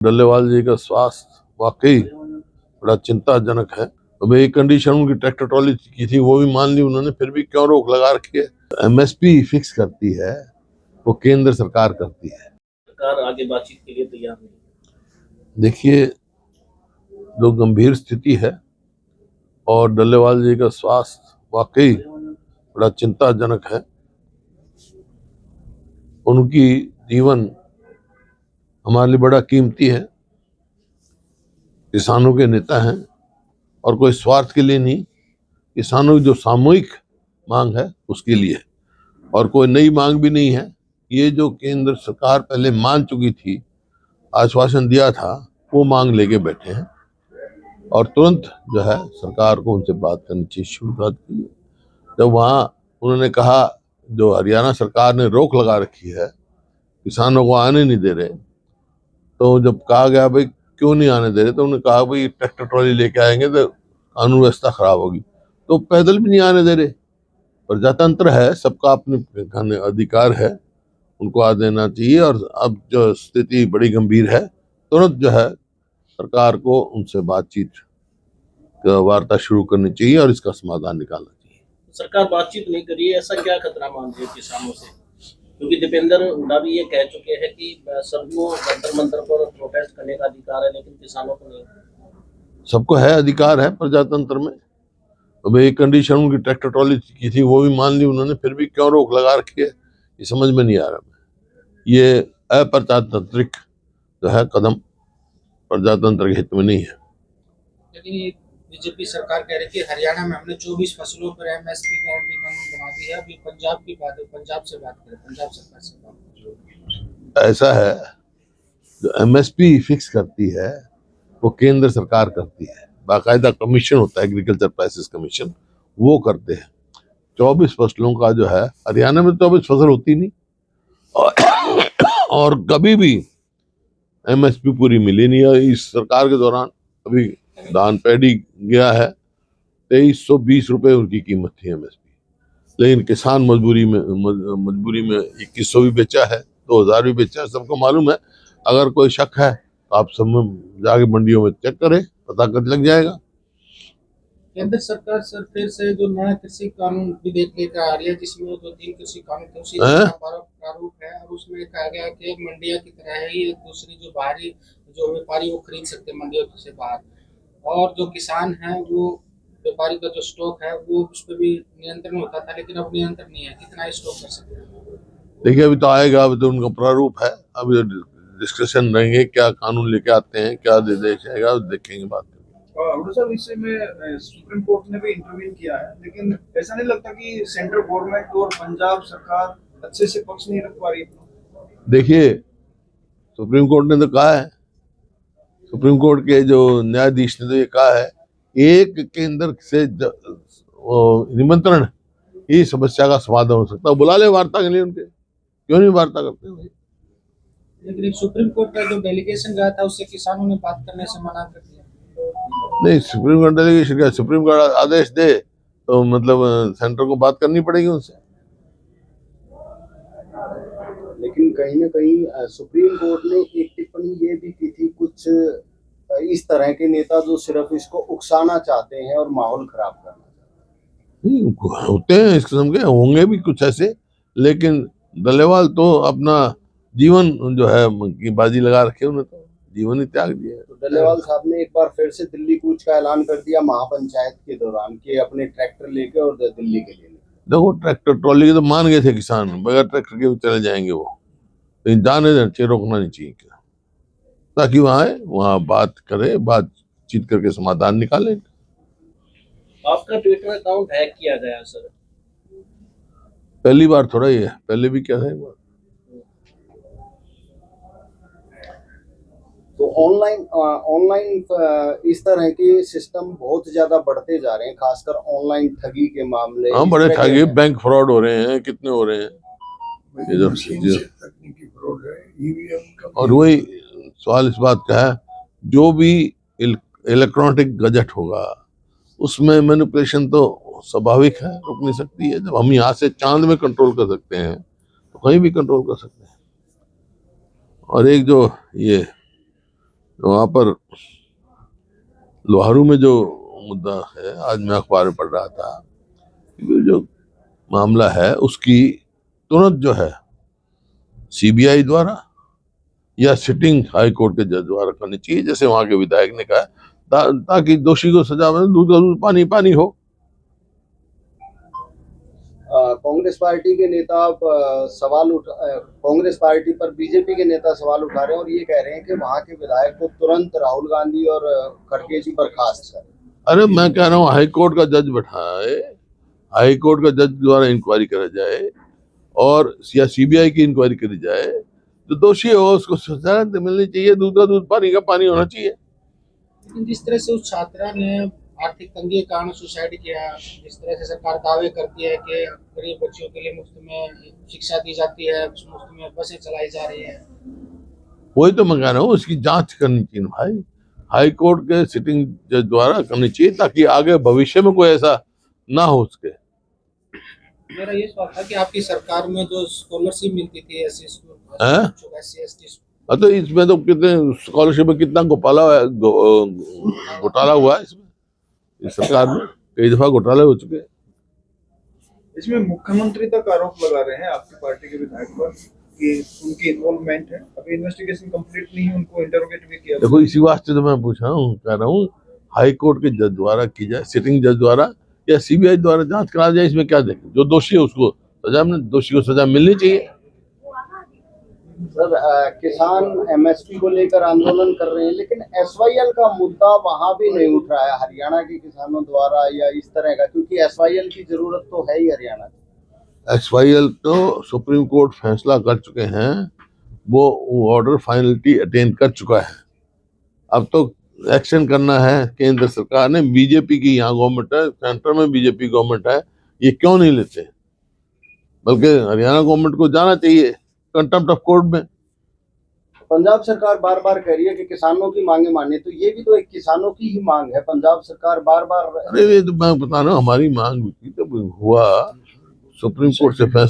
डल्लेवाल जी का स्वास्थ्य वाकई बड़ा चिंताजनक है। अब एक कंडीशन उनकी ट्रैक्टर ट्रॉली की थी वो भी मान ली उन्होंने, फिर भी क्यों रोक लगा रखी है। एमएसपी फिक्स करती है वो केंद्र सरकार करती है। सरकार आगे बातचीत के लिए तैयार नहीं। देखिए, जो गंभीर स्थिति है और डल्लेवाल जी का स्वास्थ्य वाकई बड़ा चिंताजनक है। उनकी जीवन हमारे लिए बड़ा कीमती है। किसानों के नेता हैं और कोई स्वार्थ के लिए नहीं, किसानों की जो सामूहिक मांग है उसके लिए, और कोई नई मांग भी नहीं है। ये जो केंद्र सरकार पहले मान चुकी थी, आश्वासन दिया था, वो मांग लेके बैठे हैं और तुरंत जो है सरकार को उनसे बात करनी चाहिए, शुरू कर दी। जब वहाँ उन्होंने कहा, जो हरियाणा सरकार ने रोक लगा रखी है, किसानों को आने नहीं दे रहे, तो जब कहा गया भाई क्यों नहीं आने दे रहे, तो उन्होंने कहा भाई ट्रैक्टर ट्रॉली लेके आएंगे तो कानून व्यवस्था खराब होगी, तो पैदल भी नहीं आने दे रहे। प्रजातंत्र है, सबका अपने अधिकार है, उनको आ देना चाहिए। और अब जो स्थिति बड़ी गंभीर है, तुरंत जो है सरकार को उनसे बातचीत वार्ता शुरू करनी चाहिए और इसका समाधान निकालना चाहिए। सरकार बातचीत नहीं कर रही है, ऐसा क्या खतरा मान रही है किसानों से? क्योंकि दीपेंद्र हुड्डा भी ये कह चुके हैं कि सबको जंतर मंतर पर प्रोटेस्ट करने का अधिकार है, लेकिन किसानों को नहीं। सबको है, अधिकार है प्रजातंत्र में। अब एक कंडीशन उनकी ट्रैक्टर ट्रॉली की थी वो भी मान ली उन्होंने, फिर भी क्यों रोक लगा रखी है, ये समझ में नहीं आ रहा। ये अप्रजातांत्रिक जो है कदम प्रजातंत्र के हित में नहीं है। लेकिन बीजेपी सरकार कह रही है कि हरियाणा में हमने 24 फसलों पर एमएसपी का कानून बना दिया है। अभी पंजाब की बात है, पंजाब से बात करें, पंजाब सरकार से बात करें। ऐसा है, जो एमएसपी फिक्स करती है वो केंद्र सरकार करती है, बाकायदा कमीशन होता है, एग्रीकल्चर प्राइसेस कमीशन, वो करते हैं। 24 फसलों का जो है, हरियाणा में 24 फसल होती नहीं और कभी भी एमएसपी पूरी मिली नहीं है। इस सरकार के दौरान अभी धान पैडी गया है, 2320 रुपए उनकी कीमत थी एमएसपी, लेकिन किसान मजबूरी में 2100 भी बेचा है, 2000 भी बेचा है। सबको मालूम है। अगर कोई शक है तो आप सब जाके मंडियों में चेक करें, पता कर लग जाएगा। केंद्र सरकार सर फिर से जो नया कृषि कानून विधेयक लेकर आ रही है, जिसमें जो 3 कृषि कानून थे उसी प्रारूप है, और उसमें कहा गया है कि मंडिया की तरह ही एक दूसरी जो बाहरी जो व्यापारी वो खरीद सकते हैं मंडियों से बाहर, और जो किसान है वो व्यापारी का जो स्टॉक है वो उस पर भी नियंत्रण होता था, लेकिन अब नियंत्रण नहीं है, कितना स्टॉक कर सकते हैं। देखिए, अभी तो आएगा, अभी तो उनका प्रारूप है, अभी डिस्कशन रहेंगे, क्या कानून लेके आते हैं, क्या निर्देश आएगा, देखेंगे, बात करेंगे। सर, इस में सुप्रीम कोर्ट ने भी इंटरवीन किया है, लेकिन ऐसा नहीं लगता कि सेंट्रल गवर्नमेंट और पंजाब सरकार अच्छे से पक्ष नहीं रख पा रही? देखिए, सुप्रीम कोर्ट ने तो कहा है, सुप्रीम कोर्ट के जो न्यायाधीश ने तो ये कहा है, एक केंद्र से निमंत्रण ही समस्या का समाधान हो सकता है। बुला ले वार्ता के लिए उनके, क्यों नहीं वार्ता करते भाई? लेकिन सुप्रीम कोर्ट का जो डेलीगेशन गया था उससे किसानों ने बात करने से मना कर दिया। नहीं, सुप्रीम कोर्ट डेलीगेशन क्या, सुप्रीम कोर्ट आदेश दे तो मतलब सेंटर को बात करनी पड़ेगी उनसे। लेकिन कहीं ना कहीं सुप्रीम कोर्ट ने एक टिप्पणी ये भी की थी, कुछ इस तरह के नेता जो सिर्फ इसको उकसाना चाहते हैं और माहौल खराब करना चाहते हैं, होते हैं इस किस्म के, होंगे भी कुछ ऐसे, लेकिन डल्लेवाल तो अपना जीवन जो है की बाजी लगा रखे, उन्हें तो जीवन ही त्याग दिया है। तो डल्लेवाल साहब ने एक बार फिर से दिल्ली कूच का ऐलान कर दिया महापंचायत के दौरान कि अपने ट्रैक्टर लेके और दिल्ली के लिए। देखो, ट्रैक्टर ट्रॉली के तो मान गए थे किसान, बगैर ट्रैक्टर के चले जाएंगे वो, लेकिन जाने देना चाहिए, रोकना नहीं चाहिए, क्या ताकि वहाँ बात करे, बातचीत करके समाधान निकाले। आपका ट्विटर अकाउंट हैक किया गया सर? पहली बार थोड़ा ही है, पहले भी क्या है एक बार। तो ऑनलाइन इस तरह के सिस्टम बहुत ज्यादा बढ़ते जा रहे हैं, खासकर ऑनलाइन ठगी के मामले। हाँ, बड़े ठगी, बैंक फ्रॉड हो रहे हैं, कितने हो रहे हैं इधर से। और वही सवाल इस बात का है, जो भी इलेक्ट्रॉनिक गजट होगा उसमें मैनिपुलेशन तो स्वाभाविक है, रुक नहीं सकती है। जब हम यहाँ से चांद में कंट्रोल कर सकते हैं तो कहीं भी कंट्रोल कर सकते हैं। और एक जो ये वहाँ पर लोहारू में जो मुद्दा है, आज मैं अखबार में पढ़ रहा था कि जो मामला है उसकी तुरंत जो है सीबीआई द्वारा या सिटिंग हाई कोर्ट के जज द्वारा करनी चाहिए, जैसे वहां के विधायक ने कहा, ताकि दोषी को सजा मिले, दूध का दूध पानी पानी हो। कांग्रेस पार्टी के नेता कांग्रेस पार्टी पर बीजेपी के नेता सवाल उठा रहे हैं और ये कह रहे हैं कि वहां के विधायक को तुरंत राहुल गांधी और खड़गे जी बर्खास्त करें। अरे मैं कह रहा हूँ हाई कोर्ट का जज बैठाए, हाई कोर्ट का जज द्वारा इंक्वायरी करा जाए और या सीबीआई की इंक्वायरी करी जाए, जो दोषी हो उसको सजा मिलनी चाहिए, दूध का दूध पानी का पानी होना चाहिए। लेकिन जिस तरह से उस छात्रा ने आर्थिक तंगी के कारण सुसाइड किया, जिस तरह से सरकार दावे करती है कि गरीब बच्चों के लिए मुफ्त में शिक्षा दी जाती है, मुफ्त में बसें चलाई जा रही है, वही तो मैं कह रहा हूँ, उसकी जांच करनी चाहिए भाई, हाई कोर्ट के सिटिंग जज द्वारा करनी चाहिए, ताकि आगे भविष्य में कोई ऐसा ना हो सके। मेरा ये सवाल था कि आपकी सरकार में जो स्कॉलरशिप मिलती थी SC तो इसमें तो कितने स्कॉलरशिप में कितना घोटाला हुआ है इसमें, इस सरकार में कई दफा घोटाले हो चुके हैं। इसमें मुख्यमंत्री तक आरोप लगा रहे हैं आपकी पार्टी के विधायक पर कि उनकी इन्वॉल्वमेंट है। अभी इन्वेस्टिगेशन कंप्लीट नहीं है, उनको इंटरोगेट भी किया। देखो इसी वास्ते तो मैं पूछ रहा हूँ, कह रहा हूँ हाई कोर्ट के जज द्वारा की जाए, सिटिंग जज द्वारा या सीबीआई द्वारा जांच करा जाए। इसमें क्या देखें, जो दोषी है उसको सजा, दोषी को सजा मिलनी चाहिए। सर, किसान MSP को लेकर आंदोलन कर रहे हैं, लेकिन SYL का मुद्दा वहां भी नहीं उठ रहा है हरियाणा के किसानों द्वारा या इस तरह का, क्योंकि SYL की जरूरत तो है ही हरियाणा की। SYL तो सुप्रीम कोर्ट फैसला कर चुके हैं, वो ऑर्डर फाइनलिटी अटेन कर चुका है। अब तो एक्शन करना है केंद्र सरकार ने। बीजेपी की यहाँ गवर्नमेंट है, सेंटर में बीजेपी गवर्नमेंट है, ये क्यों नहीं लेते, बल्कि हरियाणा गवर्नमेंट को जाना चाहिए कंटेम्प्ट ऑफ कोर्ट में। पंजाब सरकार बार बार कह रही है कि किसानों की मांगे माने, तो ये भी तो एक किसानों की ही मांग है। पंजाब सरकार बार बार, अरे ये तो मैं बता रहा हूँ, हमारी मांग भी थी, तब हुआ सुप्रीम कोर्ट से फैसला